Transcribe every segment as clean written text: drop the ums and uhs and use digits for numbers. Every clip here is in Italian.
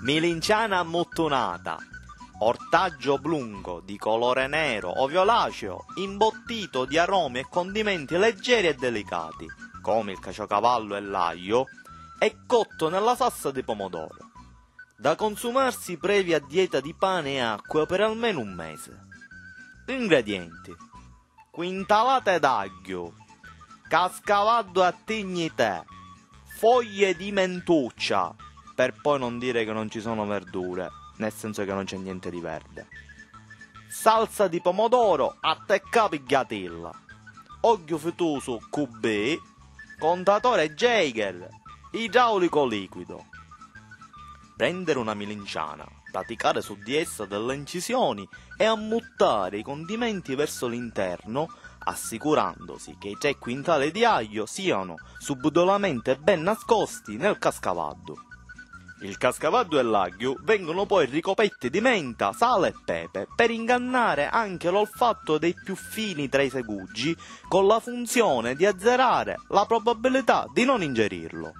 Milinciana ammuttonata, ortaggio oblungo di colore nero o violaceo, imbottito di aromi e condimenti leggeri e delicati, come il caciocavallo e l'aglio, e cotto nella salsa di pomodoro, da consumarsi previa dieta di pane e acqua per almeno un mese. Ingredienti: quintalate d'aglio, cascavaddo a tignitè, foglie di mentuccia, per poi non dire che non ci sono verdure, nel senso che non c'è niente di verde, salsa di pomodoro a tecca pigliatilla, olio fitoso QB, contatore Jaeger, idraulico liquido. Prendere una milinciana, praticare su di essa delle incisioni e ammuttare i condimenti verso l'interno, assicurandosi che i 3 quintali di aglio siano subdolamente ben nascosti nel cascavaddo. Il cascavaddo e l'aglio vengono poi ricoperti di menta, sale e pepe per ingannare anche l'olfatto dei più fini tra i seguggi, con la funzione di azzerare la probabilità di non ingerirlo.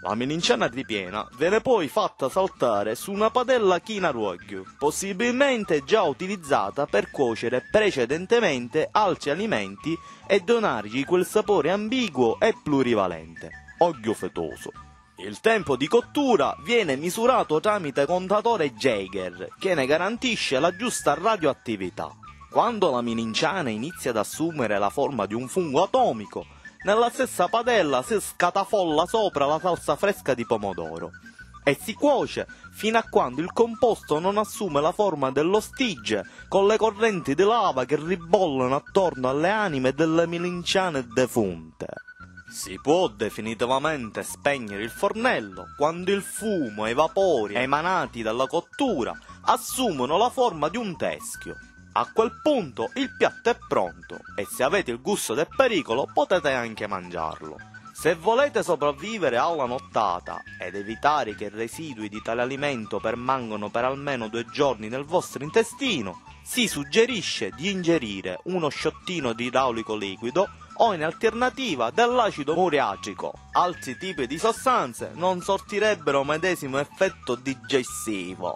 La milinciana ripiena viene poi fatta saltare su una padella china d'olio, possibilmente già utilizzata per cuocere precedentemente altri alimenti e donargli quel sapore ambiguo e plurivalente, olio fetoso. Il tempo di cottura viene misurato tramite contatore Jaeger, che ne garantisce la giusta radioattività. Quando la milinciana inizia ad assumere la forma di un fungo atomico, nella stessa padella si scatafolla sopra la salsa fresca di pomodoro e si cuoce fino a quando il composto non assume la forma dello stige, con le correnti di lava che ribollano attorno alle anime delle milinciane defunte. Si può definitivamente spegnere il fornello quando il fumo e i vapori emanati dalla cottura assumono la forma di un teschio. A quel punto il piatto è pronto e se avete il gusto del pericolo potete anche mangiarlo. Se volete sopravvivere alla nottata ed evitare che i residui di tale alimento permangano per almeno 2 giorni nel vostro intestino, si suggerisce di ingerire uno sciottino di idraulico liquido o in alternativa dell'acido muriatrico. Altri tipi di sostanze non sortirebbero medesimo effetto digestivo.